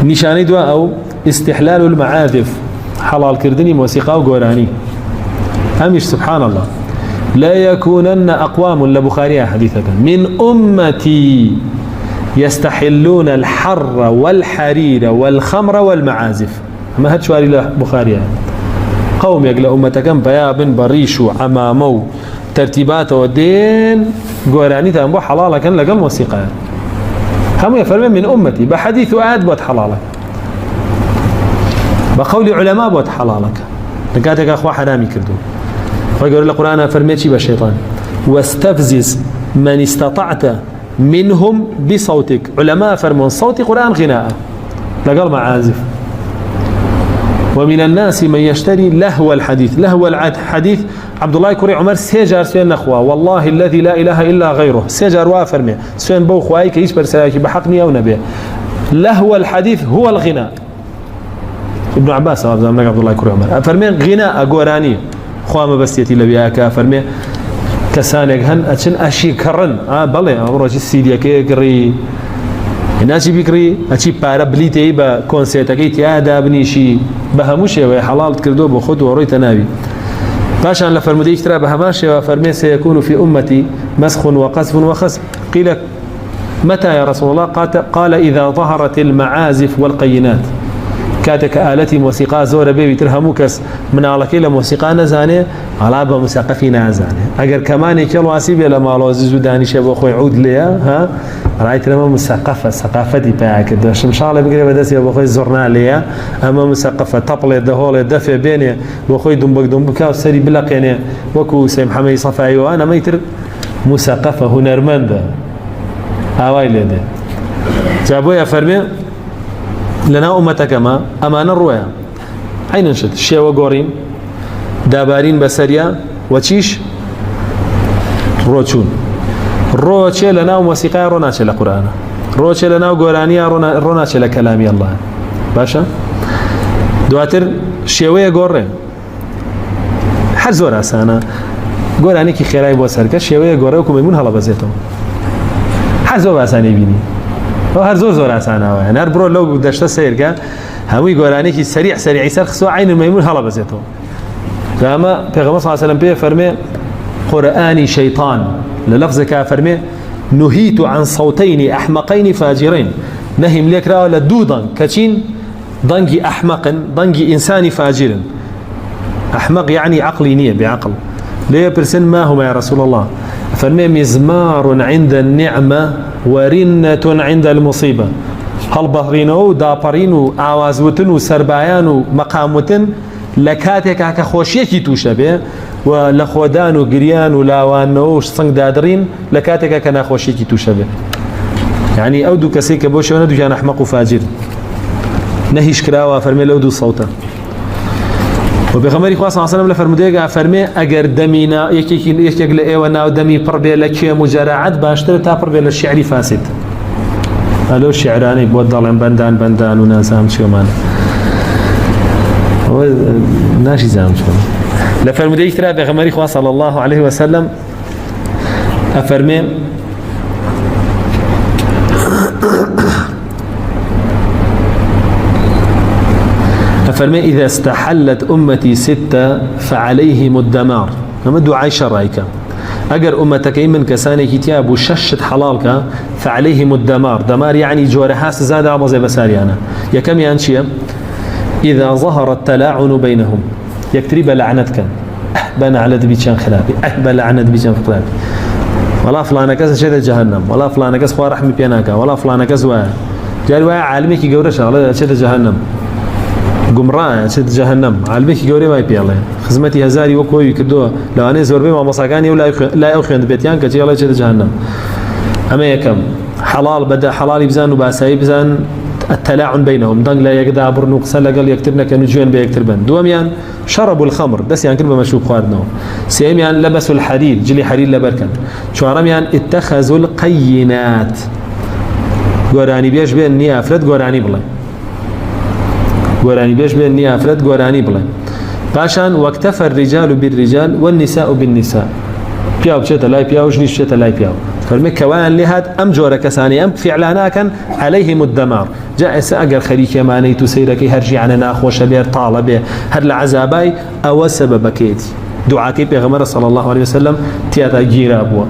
نشاني دوا أو استحلال المعازف حلال كردني موسيقى وقراني أمش سبحان الله لا يكونن أقوام لبخاري حديثك من أمتي يستحلون الحر والحرير والخمر والمعازف ما هتشواري له بخاري قوم يقل أمتكم بيابن بريشو عمامو ترتيبات ودين قراني تنبو حلالك لقى الموسيقى هم يفرمون من أمتي بحديث آد بوت حلالك بقول علماء بوت حلالك لقاتك أخوة حرامي كردو فيقول القرآن فرميتي بالشيطان واستفزز من استطعت منهم بصوتك علماء فرمون صوت قرآن غناء لقال معازف ومن الناس من يشتري لهو الحديث لهو الحديث عبد الله كوري عمر سيجار سوين نخوة والله الذي لا إله إلا غيره سيجار وافرمي سوين بو خواهي كيش برسلاكي بحقني أو نبيه لهو الحديث هو الغناء ابن عباس عبد الله كوري عمر فرمي غناء قراني خوام بستيتي لبياكا فرمي كسانك هن أتشن أشي كرن بلي أمروش السيديا كي كري ناشي بكري أشي بارا بليتي با كونسيتاكي تيادا بنيشي بهموشي وحلال تكردو بخد وروي تنابي باشان لفرمودي اشترى بهماشي وفرمي سيكون في أمتي مسخ وقذف وخسف قيل متى يا رسول الله قال إذا ظهرت المعازف والقينات كاتك آلتي موسيقى زور بيبي ترهموكس من على كلا موسيقى نزانه على بموسيقى في نازانه أجر كمان يكلو عسيبي لما لازم داني شبه أخوي عود ليا ها رأيت لما مثقفة ثقافتي بيعك ده مش على بقري بدرس يا أخوي زرنا ليا أما مثقفة طبلة دهولة دفع بيني وأخوي دمبك وسري بلا يعني وكو سيم حمي صفاي وأنا ما يتر مثقفة هنرمندة هواي لده جابوا يا فرمي لنا أمتك ما أمانة الرؤيا عين نشد الشيء وقورين دابارين بسريا وتشيش روتشون روتشي لنا وموسيقى روناتشي لقرآن روتشي لنا وقورانيا روناتشي لكلامي الله باشا دواتر شيوية قورين حزور أسانا قوراني كي خيراي بوسركا شيوية قورين وكم يمون هلا بزيتهم حزور أساني بيني هر زور أسانا يعني هر برو لو دشت سيركا همي قراني كي سريع يسر خسوا عين الميمون هلا بزيته فما پیغمبر صلى الله عليه وسلم بيه فرمي قرآني شيطان للفظك فرمي نهيت عن صوتين أحمقين فاجرين نهم لك رأى لدودا كتين ضنجي أحمق ضنجي إنسان فاجر أحمق يعني عقلي نية بعقل ليه برسن ما هما يا رسول الله فرمي مزمار عند النعمة ورنة عند المصيبة هل بهرينو دابرينو آوازوتن سربايانو مقاموتن لكاتك كخوشيكي توشبه ولخودانو قريانو لاوانو صنق دادرين لكاتك كناخوشيكي توشبه يعني أودو كسيك بوشي وندو كان أحمق فاجر نهيش كراوة فرمي لودو صوتا وبغمري خاص صلى الله عليه وسلم لفرموديغا فرمي اگر دمينا يك لايوا ناو دمي بربي لك مجرعات باشتر تا بربي للشعر فاسد الو شعراني بودل بندان وناسام شو مان هو ناشي زام شو لفرمودي ترى بغمري خاص صلى الله عليه وسلم افرمي فرمي إذا استحلت أمتي ستة فعليهم الدمار هم دعاء شرعك أجر أمتك من كساني كتاب وششت حلالك فعليهم الدمار دمار يعني جورحاس زاد عبا زي بساريانا يا كم ينشي إذا ظهر التلاعن بينهم يكترب لعنتك بنا على دبيتشان خلابي بنا لعنت بيتشان خلابي ولا فلان كذا شهد جهنم ولا فلان كذا خوار رحمي بيناك ولا فلان كذا وعي جاري وعي عالمي كي قورش على شهد جهنم قمران شد جهنم عالمي كي قوري ما يبي الله خدمتي هزاري وكوي كدوه لو أنا زور بي ما مساكاني ولا يأخذ بيتيان كتير الله شد جهنم أما يكم حلال بدأ حلال يبزان وباساي بزان التلاعن بينهم ضن لا يقدر برنوق سلقل يكترنا كنجوين بيكتربن دوم يعني شربوا الخمر دس يعني كلمة مشوب خاردنهم سيم يعني لبسوا الحرير جلي حرير لبركن شوارم يعني اتخذوا القينات قراني بيش بين نية أفرد قراني بلا قراني بيش بين نية أفرد قراني بلا باشان واكتفى الرجال بالرجال والنساء بالنساء بياو بشتا لاي بياو جنيش بشتا لاي بياو فرمي كوان لهات أم جورة كساني أم فعلانا كان عليهم الدمار جاء سأجر خليك ماني تسيرك هرجي عن ناخوش بير طالبه هر العذاباي أو سبب كيتي دعاكي بيغمر صلى الله عليه وسلم تياتا جيرا أبوه